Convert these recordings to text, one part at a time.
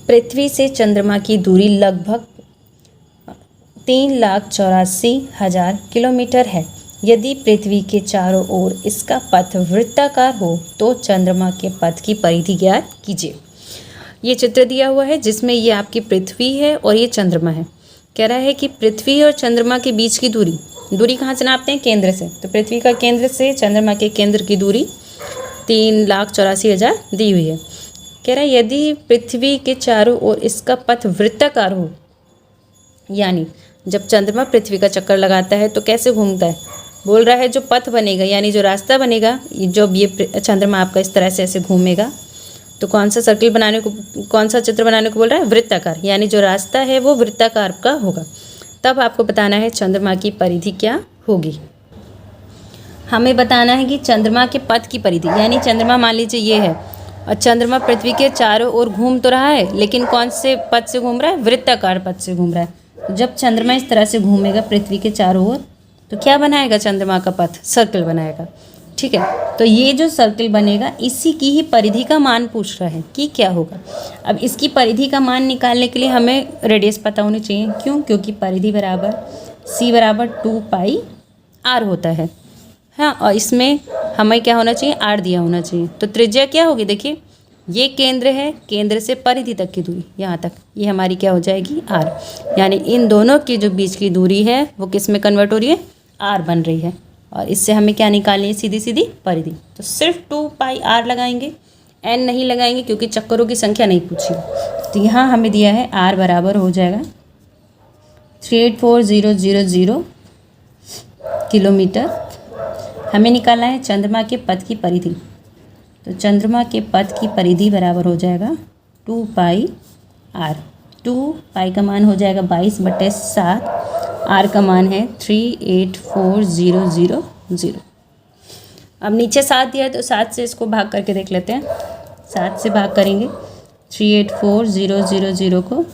पृथ्वी से चंद्रमा की दूरी लगभग 3,84,000 किलोमीटर है। यदि पृथ्वी के चारों ओर इसका पथ वृत्ताकार हो तो चंद्रमा के पथ की परिधि ज्ञात कीजिए। ये चित्र दिया हुआ है जिसमें ये आपकी पृथ्वी है और ये चंद्रमा है। कह रहा है कि पृथ्वी और चंद्रमा के बीच की दूरी कहाँ से नापते हैं? केंद्र से। तो पृथ्वी का केंद्र से चंद्रमा के केंद्र की दूरी 3,84,000 दी हुई है। कह रहा है यदि पृथ्वी के चारों ओर इसका पथ वृत्ताकार हो, यानी जब चंद्रमा पृथ्वी का चक्कर लगाता है तो कैसे घूमता है? बोल रहा है जो पथ बनेगा यानी जो रास्ता बनेगा, जब ये चंद्रमा आपका इस तरह से ऐसे घूमेगा तो कौन सा चित्र बनाने को बोल रहा है? वृत्ताकार, यानी जो रास्ता है वो वृत्ताकार का होगा। तब आपको बताना है चंद्रमा की परिधि क्या होगी। हमें बताना है कि चंद्रमा के पथ की परिधि, यानी चंद्रमा मान लीजिए ये है और चंद्रमा पृथ्वी के चारों ओर घूम तो रहा है, लेकिन कौन से पथ से घूम रहा है? वृत्ताकार पथ से घूम रहा है। तो जब चंद्रमा इस तरह से घूमेगा पृथ्वी के चारों ओर तो क्या बनाएगा? चंद्रमा का पथ सर्कल बनाएगा। ठीक है, तो ये जो सर्कल बनेगा इसी की ही परिधि का मान पूछ रहा है कि क्या होगा। अब इसकी परिधि का मान निकालने के लिए हमें रेडियस पता होनी चाहिए। क्यों? क्योंकि परिधि बराबर c बराबर 2πr होता है। हाँ, और इसमें हमें क्या होना चाहिए? r दिया होना चाहिए। तो त्रिज्या क्या होगी? देखिए ये केंद्र है, केंद्र से परिधि तक की दूरी यहाँ तक, ये हमारी क्या हो जाएगी? r। यानी इन दोनों की जो बीच की दूरी है वो किस में कन्वर्ट हो रही है? r बन रही है। और इससे हमें क्या निकालनी है? सीधी सीधी परिधि। तो सिर्फ 2πr लगाएंगे, n नहीं लगाएंगे क्योंकि चक्करों की संख्या नहीं पूछी। तो यहाँ हमें दिया है r बराबर हो जाएगा 384,000 किलोमीटर। हमें निकालना है चंद्रमा के पथ की परिधि। तो चंद्रमा के पथ की परिधि बराबर हो जाएगा 2πr। 2π का मान हो जाएगा 22/7, r का मान है 384,000। अब नीचे 7 दिया है तो 7 से इसको भाग करके देख लेते हैं। 7 से भाग करेंगे 384,000 को,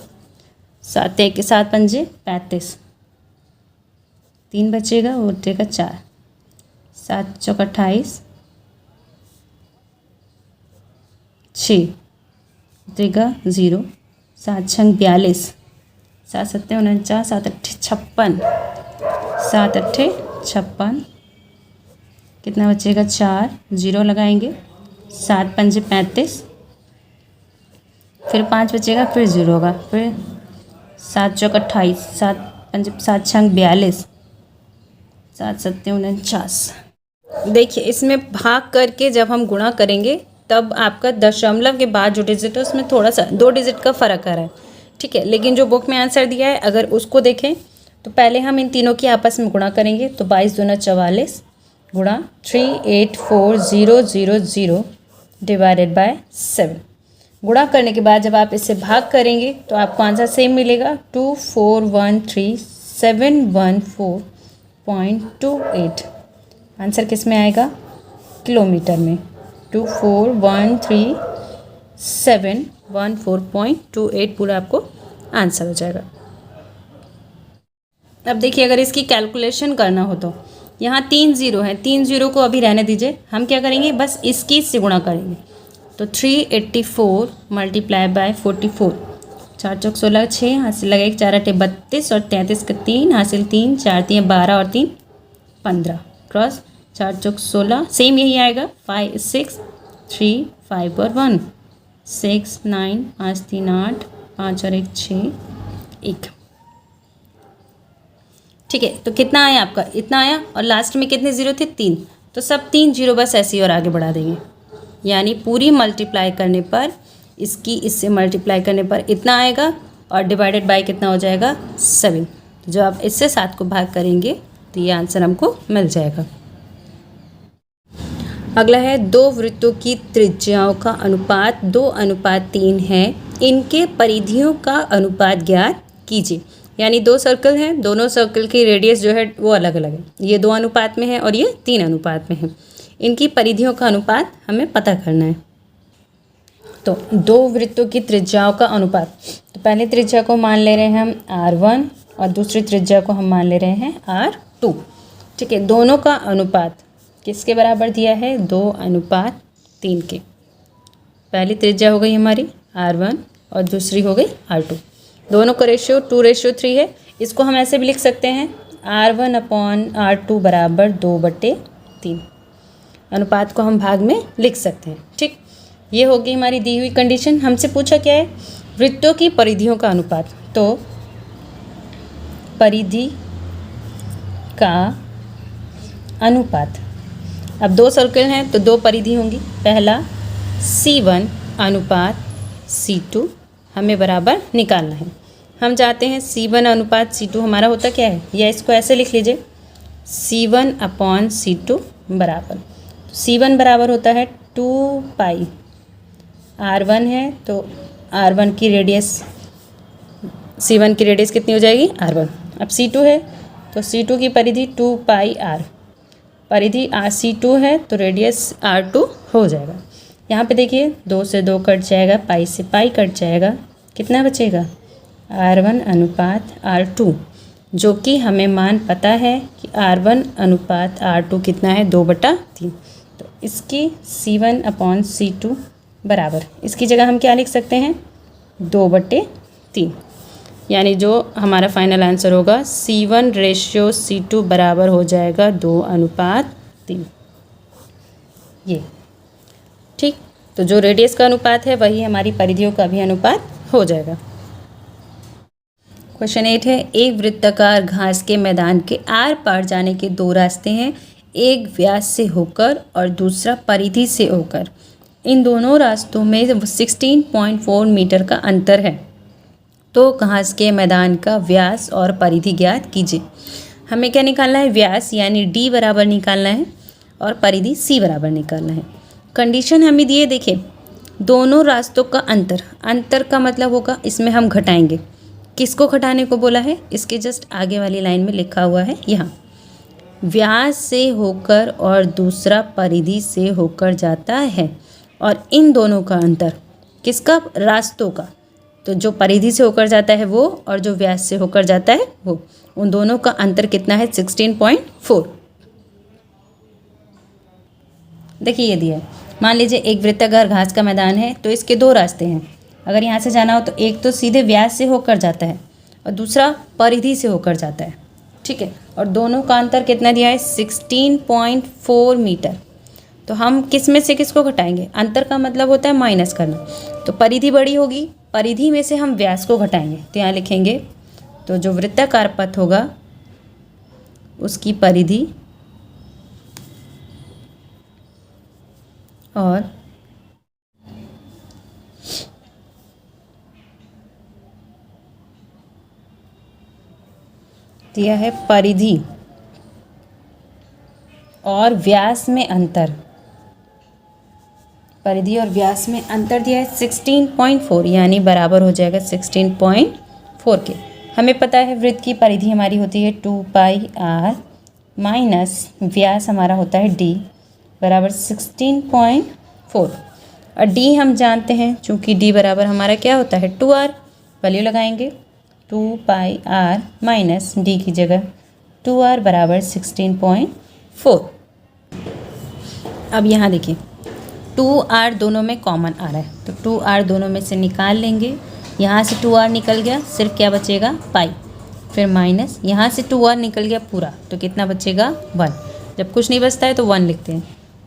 7 1 7 पंजे 35, 3 बचेगा और बचेगा 4, 7 चौक 28, 6 देगा 0, 7 छंग 42, 7 सत्ते 49, 7 अट्ठे 56, 7 अट्ठे 56, कितना बचेगा? 4, 0 लगाएंगे, 7 पंजे 35, फिर 5 बचेगा, फिर 0 होगा, फिर 7 चौक 28, 7 पंजे 7 छंग 42, 7 सत्ते 49। देखिए इसमें भाग करके जब हम गुणा करेंगे तब आपका दशमलव के बाद जो डिजिट है उसमें थोड़ा सा 2 डिजिट का फ़र्क आ रहा है। ठीक है, लेकिन जो बुक में आंसर दिया है अगर उसको देखें तो पहले हम इन तीनों की आपस में गुणा करेंगे। तो 22 दूना 44 गुणा 384,000 डिवाइडेड बाय 7। गुणा करने के बाद जब आप इससे भाग करेंगे तो आपको आंसर सेम मिलेगा 2413,714.28। आंसर किस में आएगा? किलोमीटर में। 2413,714.28 पूरा आपको आंसर हो जाएगा। अब देखिए अगर इसकी कैलकुलेशन करना हो तो यहाँ 3 0 है, 3 0 को अभी रहने दीजिए। हम क्या करेंगे? बस इसकी से गुणा करेंगे। तो 384 मल्टीप्लाई बाय 44, 4 चौक 16, 6 हासिल लगा 1, 4 8 32 और 33 का 3 हासिल 3, 4 3 12 और 3 15 क्रॉस 4 चौक 16, सेम यही आएगा 5 6 3 5 और 1 6 9 5 3 8 5 और 1 6 1। ठीक है, तो कितना आया आपका? इतना आया और लास्ट में कितने जीरो थे? 3। तो सब 3 0 बस ऐसे ही और आगे बढ़ा देंगे। यानी पूरी मल्टीप्लाई करने पर इसकी इससे मल्टीप्लाई करने पर इतना आएगा और डिवाइडेड बाय कितना हो जाएगा? 7। तो जब आप इससे 7 को भाग करेंगे तो ये आंसर हमको मिल जाएगा। अगला है 2 वृत्तों की त्रिज्याओं का अनुपात 2:3 है, इनके परिधियों का अनुपात ज्ञात कीजिए। यानी 2 सर्कल हैं, दोनों सर्कल की रेडियस जो है वो अलग अलग है। ये 2 अनुपात में है और ये 3 अनुपात में है। इनकी परिधियों का अनुपात हमें पता करना है। तो 2 वृत्तों की त्रिज्याओं का अनुपात, तो पहले त्रिज्या को मान ले रहे हैं हम r1 और दूसरी त्रिज्या को हम मान ले रहे हैं r2। ठीक है, दोनों का अनुपात किसके बराबर दिया है? 2:3 के। पहली त्रिज्या हो गई हमारी r1 और दूसरी हो गई R2। दोनों का रेशियो 2:3 है। इसको हम ऐसे भी लिख सकते हैं R1/R2 बराबर 2/3। अनुपात को हम भाग में लिख सकते हैं। ठीक, ये होगी हमारी दी हुई कंडीशन। हमसे पूछा क्या है, वृत्तों की परिधियों का अनुपात। तो परिधि का अनुपात, अब 2 सर्कल हैं तो 2 परिधि होंगी। पहला C1 अनुपात C2 हमें बराबर निकालना है। हम चाहते हैं C1 अनुपात C2 हमारा होता क्या है, या इसको ऐसे लिख लीजिए C1/C2 बराबर, C1 बराबर होता है 2 पाई, R1 है तो R1 की रेडियस, C1 की रेडियस कितनी हो जाएगी R1। अब C2 है तो C2 की परिधि 2 पाई R, परिधि C2 है तो रेडियस R2 हो जाएगा। यहाँ पे देखिए 2 से 2 कट जाएगा, पाई से पाई कट जाएगा, कितना बचेगा R1 अनुपात R2, जो कि हमें मान पता है कि R1 अनुपात R2 कितना है 2/3। तो इसकी C1/C2 बराबर, इसकी जगह हम क्या लिख सकते हैं 2/3, यानी जो हमारा फाइनल आंसर होगा C1/C2 बराबर हो जाएगा 2:3। ये ठीक, तो जो रेडियस का अनुपात है वही हमारी परिधियों का भी अनुपात हो जाएगा। क्वेश्चन 8 है, एक वृत्ताकार घास के मैदान के आर पार जाने के 2 रास्ते हैं, एक व्यास से होकर और दूसरा परिधि से होकर। इन दोनों रास्तों में 16.4 मीटर का अंतर है, तो घास के मैदान का व्यास और परिधि ज्ञात कीजिए। हमें क्या निकालना है, व्यास यानी D बराबर निकालना है और परिधि C बराबर निकालना है। कंडीशन हमें दिए, देखिए दोनों रास्तों का अंतर, अंतर का मतलब होगा इसमें हम घटाएंगे। किसको घटाने को बोला है, इसके जस्ट आगे वाली लाइन में लिखा हुआ है, यहाँ व्यास से होकर और दूसरा परिधि से होकर जाता है, और इन दोनों का अंतर किसका, रास्तों का। तो जो परिधि से होकर जाता है वो और जो व्यास से होकर जाता है वो, उन दोनों का अंतर कितना है 16.4। देखिए ये दिया है, मान लीजिए एक वृत्ताकार घास का मैदान है तो इसके 2 रास्ते हैं। अगर यहाँ से जाना हो तो एक तो सीधे व्यास से होकर जाता है और दूसरा परिधि से होकर जाता है, ठीक है, और दोनों का अंतर कितना दिया है 16.4 मीटर। तो हम किस में से किसको घटाएंगे, अंतर का मतलब होता है माइनस करना, तो परिधि बड़ी होगी, परिधि में से हम व्यास को घटाएंगे, तो यहाँ लिखेंगे तो जो वृत्ताकार पथ होगा उसकी परिधि और दिया है परिधि और व्यास में अंतर, परिधि और व्यास में अंतर दिया है 16.4, यानी बराबर हो जाएगा 16.4 के। हमें पता है वृत्त की परिधि हमारी होती है 2 पाई R माइनस व्यास हमारा होता है D बराबर 16.4, और D हम जानते हैं चूँकि D बराबर हमारा क्या होता है 2R, वैल्यू लगाएंगे 2 पाई R माइनस D की जगह 2R बराबर 16.4। अब यहाँ देखिए 2R दोनों में कॉमन आ रहा है, तो 2R दोनों में से निकाल लेंगे, यहाँ से 2R निकल गया, सिर्फ क्या बचेगा पाई, फिर माइनस यहाँ से 2R निकल गया पूरा, तो कितना बचेगा 1, जब कुछ नहीं बचता है तो 1 लिखते हैं,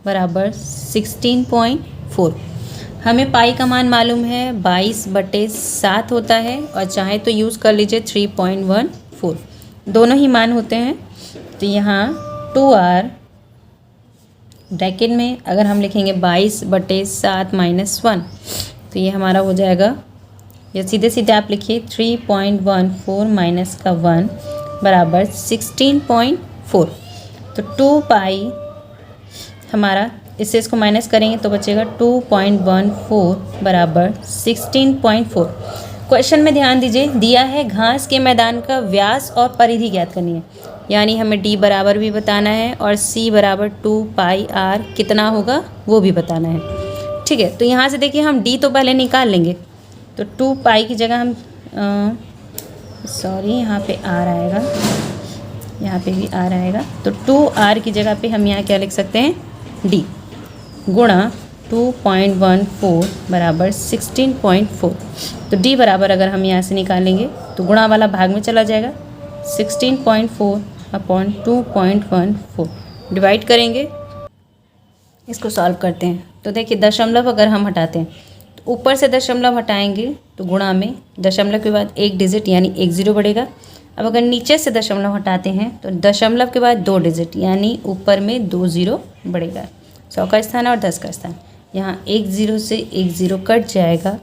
बराबर 16.4। हमें पाई का मान मालूम है 22/7 होता है, और चाहे तो यूज़ कर लीजिए 3.14, दोनों ही मान होते हैं। तो यहाँ 2R ब्रैकेट में अगर हम लिखेंगे 22/7 माइनस 1, तो ये हमारा हो जाएगा, या सीधे सीधे आप लिखिए 3.14 माइनस का 1 बराबर 16.4। तो 2 पाई हमारा, इससे इसको माइनस करेंगे तो बचेगा 2.14 बराबर 16.4। क्वेश्चन में ध्यान दीजिए, दिया है घास के मैदान का व्यास और परिधि ज्ञात करनी है, यानी हमें D बराबर भी बताना है और C बराबर 2 पाई R कितना होगा वो भी बताना है, ठीक है। तो यहाँ से देखिए हम D तो पहले निकाल लेंगे, तो 2 पाई की जगह हम यहाँ पे R आएगा, यहाँ पे भी R आएगा, तो 2R की जगह पे हम यहाँ क्या लिख सकते हैं D गुणा 2.14 बराबर 16.4। तो d बराबर अगर हम यहाँ से निकालेंगे तो गुणा वाला भाग में चला जाएगा, 16.4 अपॉन 2.14 डिवाइड करेंगे, इसको सॉल्व करते हैं। तो देखिए दशमलव अगर हम हटाते हैं तो ऊपर से दशमलव हटाएंगे तो गुणा में दशमलव के बाद एक डिजिट यानी 1 0 बढ़ेगा। अब अगर नीचे से दशमलव हटाते हैं तो दशमलव के बाद 2 डिजिट यानी ऊपर में 2 0 बढ़ेगा। 100 का स्थान और 10 का स्थान, यहाँ 1 0 से 1 0 कट जाएगा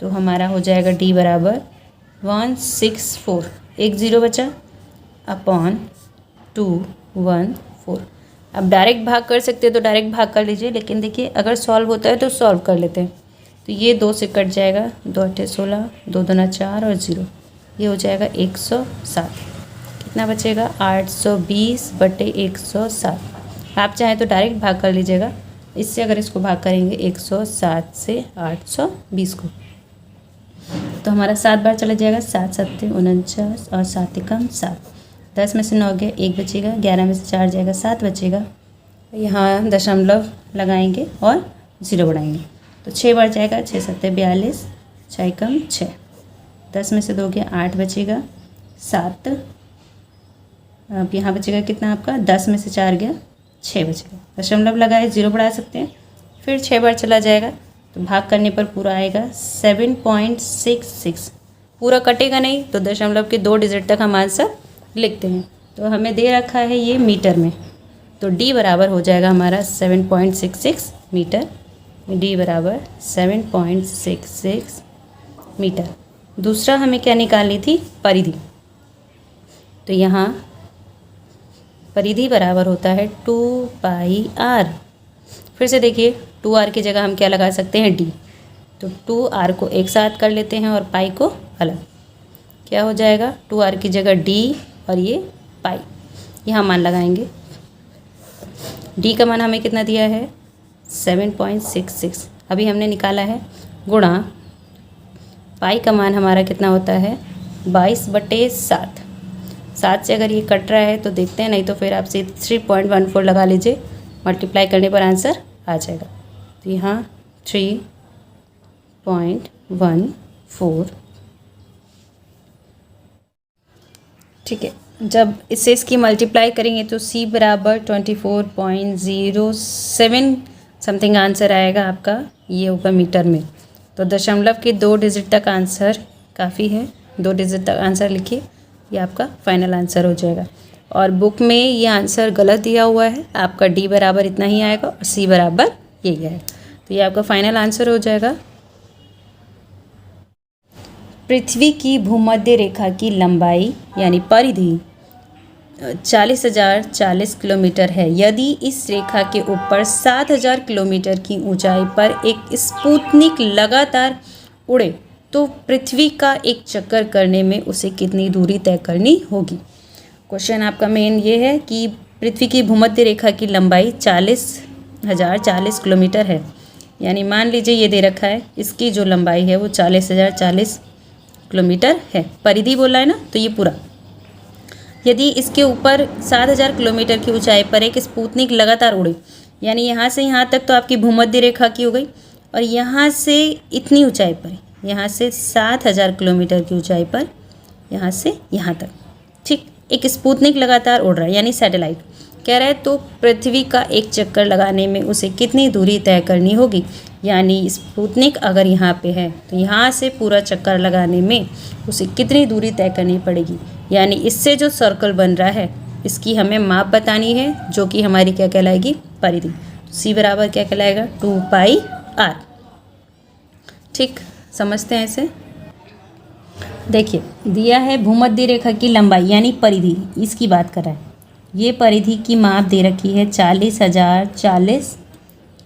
तो हमारा हो जाएगा d बराबर 164, 1 0 बचा अपॉन 214। अब डायरेक्ट भाग कर सकते हैं तो डायरेक्ट भाग कर लीजिए, लेकिन देखिए अगर सॉल्व होता है तो सॉल्व कर लेते हैं। तो ये 2 से कट जाएगा, 2 8 16, 2 2 4 और 0, ये हो जाएगा 107। कितना बचेगा 820/107। आप चाहें तो डायरेक्ट भाग कर लीजिएगा, इससे अगर इसको भाग करेंगे 107 से 820 को तो हमारा 7 बार चला जाएगा, 7 7 49 और 7 एकम 7। 10 में से 9 गया, 1 बचेगा, 11 में से 4 जाएगा, 7 बचेगा। यहाँ दशमलव लगाएंगे और 0 बढ़ाएंगे तो 6 बार जाएगा, 6 7 42, 6 एकम 6। 10 में से 2 गया, 8 बचेगा, 7। अब यहाँ बचेगा कितना आपका, 10 में से 4 गया, 6 बचेगा। दशमलव लगाए, 0 बढ़ा सकते हैं, फिर 6 बार चला जाएगा तो भाग करने पर पूरा आएगा 7.66। पूरा कटेगा नहीं तो दशमलव के 2 डिजिट तक हम आंसर लिखते हैं। तो हमें दे रखा है ये मीटर में, तो d बराबर हो जाएगा हमारा 7.66 मीटर। d बराबर 7.66 मीटर। दूसरा हमें क्या निकालनी थी, परिधि। तो यहाँ परिधि बराबर होता है 2πr। फिर से देखिए 2r की जगह हम क्या लगा सकते हैं, d। तो 2r को एक साथ कर लेते हैं और पाई को अलग, क्या हो जाएगा 2r की जगह d और ये पाई, यहाँ मान लगाएंगे। d का मान हमें कितना दिया है 7.66, अभी हमने निकाला है, गुणा पाई का मान हमारा कितना होता है 22/7। 7 से अगर ये कट रहा है तो देखते हैं, नहीं तो फिर आप 3.14 लगा लीजिए, मल्टीप्लाई करने पर आंसर आ जाएगा। तो यहाँ 3.14, ठीक है। जब इससे इसकी मल्टीप्लाई करेंगे तो c बराबर 24.07 समथिंग आंसर आएगा आपका, ये होगा मीटर में। तो दशमलव के 2 डिजिट तक आंसर काफ़ी है, 2 डिजिट तक आंसर लिखिए, ये आपका फाइनल आंसर हो जाएगा। और बुक में ये आंसर गलत दिया हुआ है, आपका d बराबर इतना ही आएगा और c बराबर यही आएगा। तो ये आपका फाइनल आंसर हो जाएगा। पृथ्वी की भूमध्य रेखा की लंबाई यानी परिधि 40,040 किलोमीटर है। यदि इस रेखा के ऊपर 7,000 किलोमीटर की ऊंचाई पर एक स्पुतनिक लगातार उड़े तो पृथ्वी का एक चक्कर करने में उसे कितनी दूरी तय करनी होगी। क्वेश्चन आपका मेन ये है कि पृथ्वी की भूमध्य रेखा की लंबाई 40,040 किलोमीटर है, यानी मान लीजिए ये दे रखा है, इसकी जो लंबाई है वो 40,040 किलोमीटर है। परिधि बोला है ना, तो ये पूरा। यदि इसके ऊपर 7,000 किलोमीटर की ऊंचाई पर एक स्पुतनिक लगातार उड़े, यानी यहाँ से यहाँ तक तो आपकी भूमध्य रेखा की हो गई, और यहाँ से इतनी ऊंचाई पर, यहाँ से 7,000 किलोमीटर की ऊंचाई पर, यहाँ से यहाँ तक, ठीक, एक स्पुतनिक लगातार उड़ रहा है यानी सैटेलाइट कह रहा है। तो पृथ्वी का एक चक्कर लगाने में उसे कितनी दूरी तय करनी होगी, यानी स्पुतनिक अगर यहाँ पे है तो यहाँ से पूरा चक्कर लगाने में उसे कितनी दूरी तय करनी पड़ेगी, यानी इससे जो सर्कल बन रहा है इसकी हमें माप बतानी है, जो कि हमारी क्या कहलाएगी, परिधि। तो c बराबर क्या कहलाएगा 2πr। ठीक, समझते हैं इसे। देखिए दिया है भूमध्य रेखा की लंबाई यानी परिधि, इसकी बात कर रहा है। ये परिधि की माप दे रखी है 40,040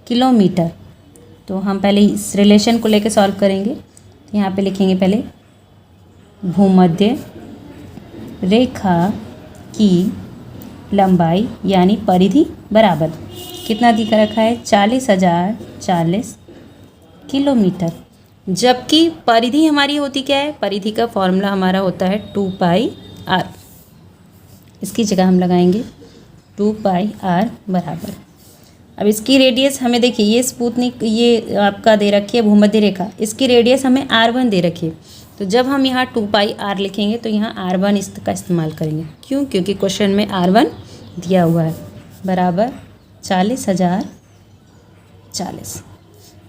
किलोमीटर। तो हम पहले इस रिलेशन को लेकर सॉल्व करेंगे। तो यहाँ पे लिखेंगे पहले भूमध्य रेखा की लंबाई यानी परिधि बराबर कितना दिखा रखा है 40,040 किलोमीटर, जबकि परिधि हमारी होती क्या है, परिधि का फॉर्मूला हमारा होता है 2πr। इसकी जगह हम लगाएंगे 2πr बराबर अब इसकी रेडियस हमें देखिए, ये स्पुतनिक ये आपका दे रखी है भूमध्य रेखा, इसकी रेडियस हमें r1 दे रखी है। तो जब हम यहाँ 2πr लिखेंगे तो यहाँ r1 इसका इस्तेमाल करेंगे। क्यों? क्योंकि क्वेश्चन में r1 दिया हुआ है, बराबर 40,040।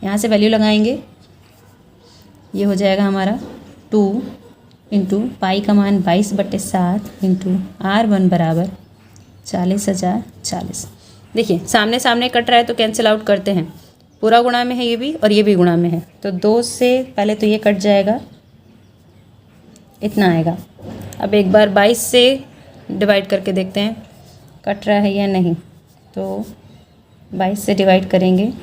यहाँ से वैल्यू लगाएंगे, ये हो जाएगा हमारा 2 इंटू पाई का मान 22/7 इंटू r1 बराबर 40,040। देखिए सामने सामने कट रहा है तो कैंसिल आउट करते हैं, पूरा गुणा में है ये भी और ये भी गुणा में है, तो 2 से पहले तो ये कट जाएगा, इतना आएगा। अब एक बार 22 से डिवाइड करके देखते हैं कट रहा है या नहीं, तो 22 से डिवाइड करेंगे।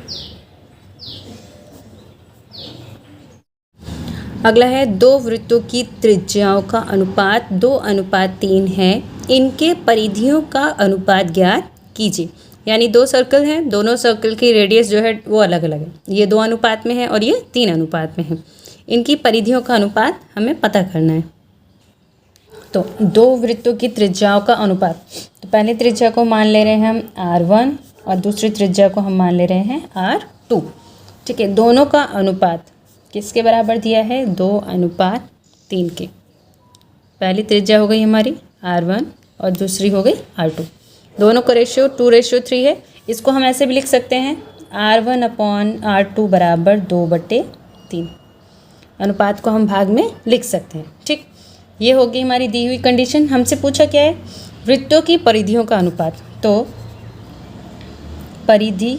अगला है दो वृत्तों की त्रिज्याओं का अनुपात 2:3 है, इनके परिधियों का अनुपात ज्ञात कीजिए। यानी दो सर्कल हैं, दोनों सर्कल की रेडियस जो है वो अलग अलग है, ये 2 अनुपात में है और ये 3 अनुपात में है। इनकी परिधियों का अनुपात हमें पता करना है। तो दो वृत्तों की त्रिज्याओं का अनुपात, तो पहले त्रिज्या को मान ले रहे हैं हम r1 और दूसरी त्रिज्या को हम मान ले रहे हैं r2। ठीक है, दोनों का अनुपात किसके बराबर दिया है? 2:3 के। पहली त्रिज्या हो गई हमारी r1 और दूसरी हो गई r2। दोनों का रेशियो 2:3 है। इसको हम ऐसे भी लिख सकते हैं r1/r2 बराबर 2/3। अनुपात को हम भाग में लिख सकते हैं। ठीक, ये होगी हमारी दी हुई कंडीशन। हमसे पूछा क्या है? वृत्तों की परिधियों का अनुपात। तो परिधि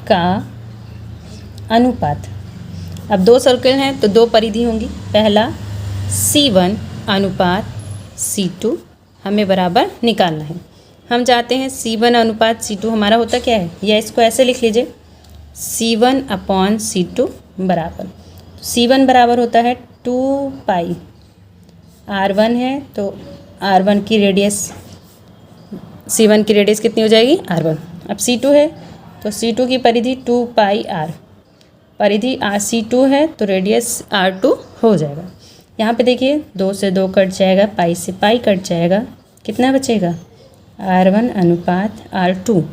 का अनुपात, अब दो सर्कल हैं तो दो परिधि होंगी। पहला C1 अनुपात C2 हमें बराबर निकालना है। हम चाहते हैं C1 अनुपात C2 हमारा होता क्या है, या इसको ऐसे लिख लीजिए C1/C2 बराबर, C1 बराबर होता है 2π, R1 है तो R1 की रेडियस, C1 की रेडियस कितनी हो जाएगी? R1। अब C2 है तो C2 की परिधि 2πr, परिधि C2 है तो रेडियस R2 हो जाएगा। यहाँ पे देखिए 2 से 2 कट जाएगा, पाई से पाई कट जाएगा, कितना बचेगा? R1 अनुपात R2,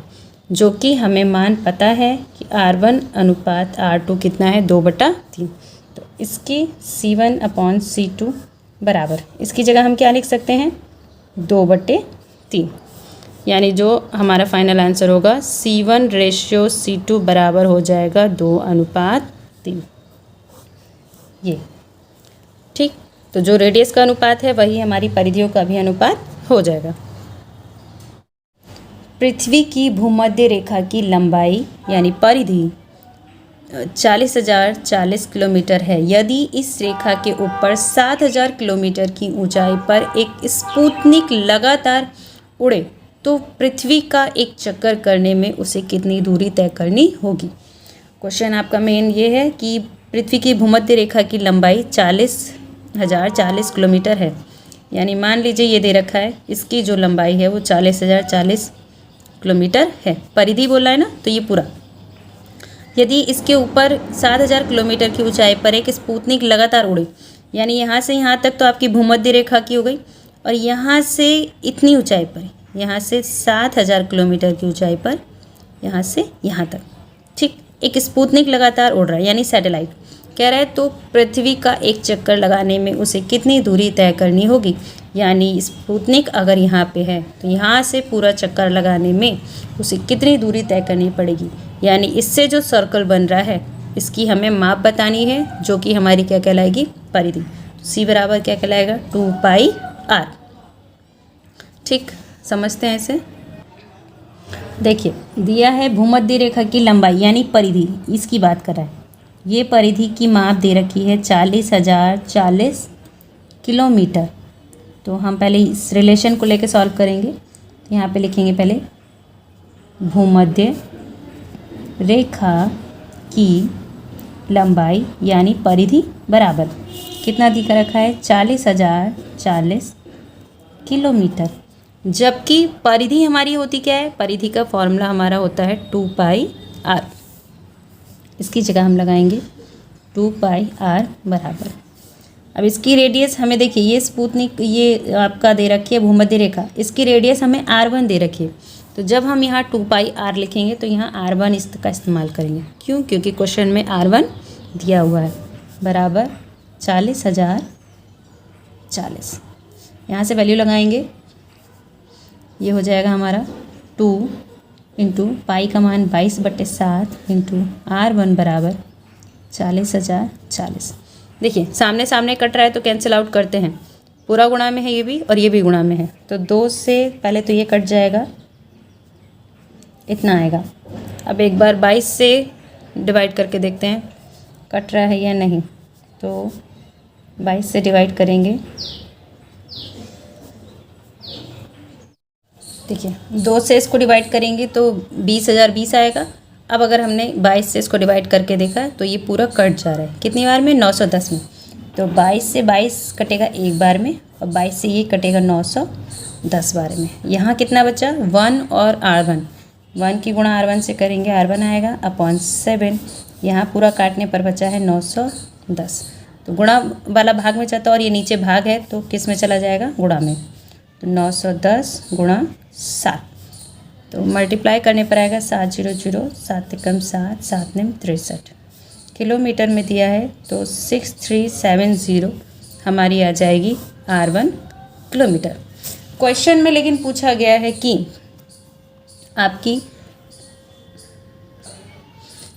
जो कि हमें मान पता है कि R1 अनुपात R2 कितना है? 2/3। तो इसकी C1/C2 बराबर, इसकी जगह हम क्या लिख सकते हैं? 2/3। यानी जो हमारा फाइनल आंसर होगा C1/C2 बराबर हो जाएगा 2:3। ये ठीक, तो जो रेडियस का अनुपात है वही हमारी परिधियों का भी अनुपात हो जाएगा। पृथ्वी की भूमध्य रेखा की लंबाई यानी परिधि 40,040 किलोमीटर है। यदि इस रेखा के ऊपर 7,000 किलोमीटर की ऊंचाई पर एक स्पुतनिक लगातार उड़े तो पृथ्वी का एक चक्कर करने में उसे कितनी दूरी तय करनी होगी। क्वेश्चन आपका मेन ये है कि पृथ्वी की भूमध्य रेखा की लंबाई 40,040 किलोमीटर है। यानी मान लीजिए ये दे रखा है, इसकी जो लंबाई है वो 40,040 किलोमीटर है। परिधि बोला है ना, तो ये पूरा। यदि इसके ऊपर 7,000 किलोमीटर की ऊंचाई पर एक स्पुतनिक लगातार उड़े, यानी यहाँ से यहाँ तक तो आपकी भूमध्य रेखा की हो गई, और यहाँ से इतनी ऊंचाई पर, यहाँ से 7,000 किलोमीटर की ऊंचाई पर, यहाँ से यहाँ तक, ठीक, एक स्पुतनिक लगातार उड़ रहा है यानी सैटेलाइट कह रहा है, तो पृथ्वी का एक चक्कर लगाने में उसे कितनी दूरी तय करनी होगी। यानी स्पुतनिक अगर यहाँ पे है तो यहाँ से पूरा चक्कर लगाने में उसे कितनी दूरी तय करनी पड़ेगी। यानी इससे जो सर्कल बन रहा है इसकी हमें माप बतानी है, जो कि हमारी क्या कहलाएगी? परिधि। तो C बराबर क्या कहलाएगा? 2πr। ठीक, समझते हैं इसे। देखिए दिया है भूमध्य रेखा की लंबाई यानी परिधि, इसकी बात कर रहा है। ये परिधि की माप दे रखी है 40,040 किलोमीटर। तो हम पहले इस रिलेशन को लेकर सॉल्व करेंगे। तो यहाँ पे लिखेंगे पहले भूमध्य रेखा की लंबाई यानी परिधि बराबर कितना दिखा रखा है? 40,040 किलोमीटर। जबकि परिधि हमारी होती क्या है? परिधि का फॉर्मूला हमारा होता है 2πr। इसकी जगह हम लगाएंगे 2πr बराबर, अब इसकी रेडियस हमें देखिए, ये स्पुतनिक ये आपका दे रखी है भूमध्य रेखा, इसकी रेडियस हमें R1 दे रखी है। तो जब हम यहाँ 2πr लिखेंगे तो यहाँ r1 इसका इस्तेमाल करेंगे। क्यों? क्योंकि क्वेश्चन में r1 दिया हुआ है बराबर 40,040। यहाँ से वैल्यू लगाएंगे, ये हो जाएगा हमारा 2 इंटू पाई का मान 22/7 इंटू r1 बराबर 40,040। देखिए सामने सामने कट रहा है तो कैंसिल आउट करते हैं। पूरा गुणा में है ये भी और ये भी गुणा में है, तो 2 से पहले तो ये कट जाएगा, इतना आएगा। अब एक बार 22 से डिवाइड करके देखते हैं कट रहा है या नहीं। तो 22 से डिवाइड करेंगे, देखिए 2 से इसको डिवाइड करेंगे तो 20,020 आएगा। अब अगर हमने 22 से इसको डिवाइड करके देखा तो ये पूरा कट जा रहा है, कितनी बार में? 910 में। तो 22 से 22 कटेगा एक बार में और 22 से ये कटेगा 910 बार में। यहाँ कितना बचा? 1 और r1, 1 की गुणा r1 से करेंगे, r1 आएगा अपॉन 7। यहाँ पूरा काटने पर बचा है 910। तो गुणा वाला भाग में जाता है और ये नीचे भाग है तो किस में चला जाएगा? गुणा में। तो 910 गुणा 7, तो मल्टीप्लाई करने पर आएगा 700, 7 एकम 7, 7 निम 63। किलोमीटर में दिया है तो 6370 हमारी आ जाएगी r1 किलोमीटर। क्वेश्चन में लेकिन पूछा गया है कि आपकी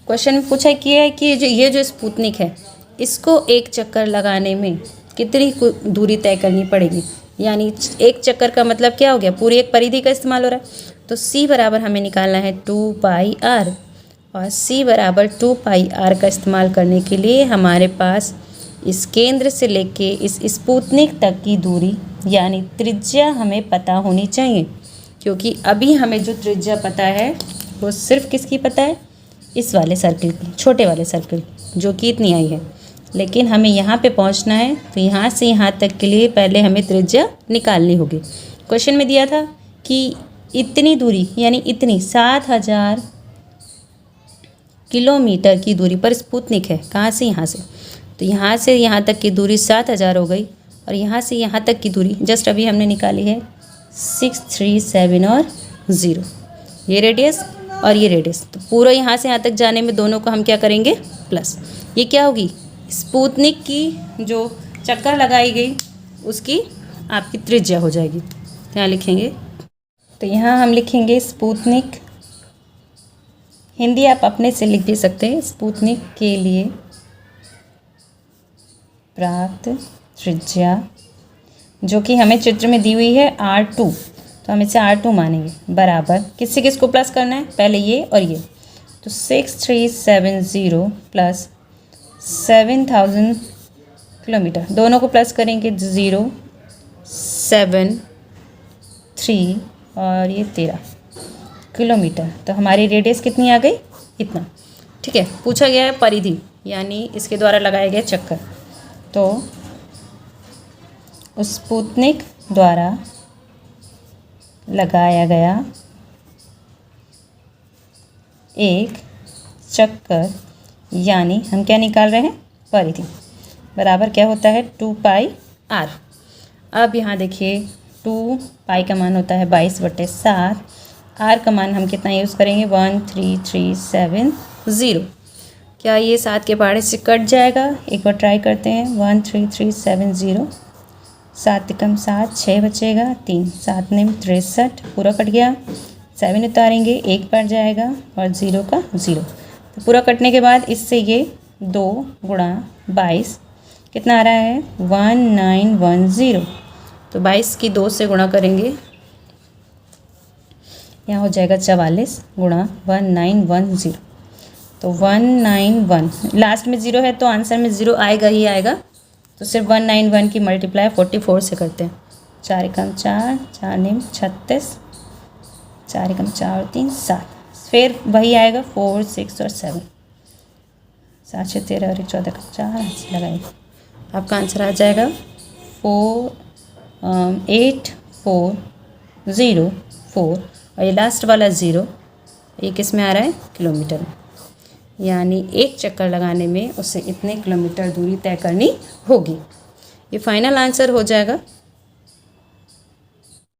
क्वेश्चन में पूछा किया है कि ये जो स्पुतनिक है इसको एक चक्कर लगाने में कितनी दूरी तय करनी पड़ेगी। यानी एक चक्कर का मतलब क्या हो गया? पूरी एक परिधि का इस्तेमाल हो रहा है। तो c बराबर हमें निकालना है 2πr और c बराबर 2πr का इस्तेमाल करने के लिए हमारे पास इस केंद्र से लेके इस स्पुतनिक तक की दूरी यानी त्रिज्या हमें पता होनी चाहिए। क्योंकि अभी हमें जो त्रिज्या पता है वो सिर्फ किसकी पता है? इस वाले सर्कल की, छोटे वाले सर्कल, जो कि इतनी आई है। लेकिन हमें यहाँ पे पहुँचना है तो यहाँ से यहाँ तक के लिए पहले हमें त्रिज्या निकालनी होगी। क्वेश्चन में दिया था कि इतनी दूरी यानी इतनी 7,000 किलोमीटर की दूरी पर स्पुतनिक है। कहाँ से? यहाँ से। तो यहाँ से यहाँ तक की दूरी 7,000 हो गई और यहाँ से यहाँ तक की दूरी जस्ट अभी हमने निकाली है 637 और 0, ये रेडियस और ये रेडियस। तो पूरा यहाँ से यहाँ तक जाने में दोनों को हम क्या करेंगे? प्लस। ये क्या होगी? स्पुतनिक की जो चक्कर लगाई गई उसकी आपकी त्रिज्या हो जाएगी। क्या लिखेंगे? तो यहाँ हम लिखेंगे स्पुतनिक, हिंदी आप अपने से लिख भी सकते हैं। स्पुतनिक के लिए प्राप्त त्रिज्या जो कि हमें चित्र में दी हुई है r2, तो हम इसे r2 मानेंगे बराबर किससे किसको प्लस करना है? पहले ये और ये। तो 6370 प्लस 7000 किलोमीटर, दोनों को प्लस करेंगे 0, 7, 3 और ये 13 किलोमीटर। तो हमारी रेडियस कितनी आ गई? इतना। ठीक है, पूछा गया है परिधि यानी इसके द्वारा लगाए गए चक्कर। तो उस स्पुतनिक द्वारा लगाया गया एक चक्कर यानी हम क्या निकाल रहे हैं? परिधि बराबर क्या होता है? 2πr। अब यहाँ देखिए 2 पाई का मान होता है 22/7, r का मान हम कितना यूज़ करेंगे? 13370। क्या ये 7 के पहाड़े से कट जाएगा? एक बार ट्राई करते हैं। 13370, 7 एकम 7, 6 बचेगा, 3, 7 निम 63, पूरा कट गया। 7 उतारेंगे, 1 कट जाएगा और 0 का 0। तो पूरा कटने के बाद इससे ये 2 गुणा 22 कितना आ रहा है? 1910। तो 22 की 2 से गुणा करेंगे, यहाँ हो जाएगा 44 गुणा 1910। तो 191, लास्ट में 0 है तो आंसर में 0 आएगा ही आएगा। तो सिर्फ 191 की मल्टीप्लाई 44 से करते हैं। 4 एकम 4, 4 निम 36, 4 एकम 4 और 3 7, फिर वही आएगा 4, 6 और 7, 7, 6, 13 और 14 का 4 ऐसे लगाएंगे। आपका आंसर आ जाएगा 48,404 और ये लास्ट वाला 0 ये किस में आ रहा है? किलोमीटर में। यानी एक चक्कर लगाने में उसे इतने किलोमीटर दूरी तय करनी होगी। ये फाइनल आंसर हो जाएगा।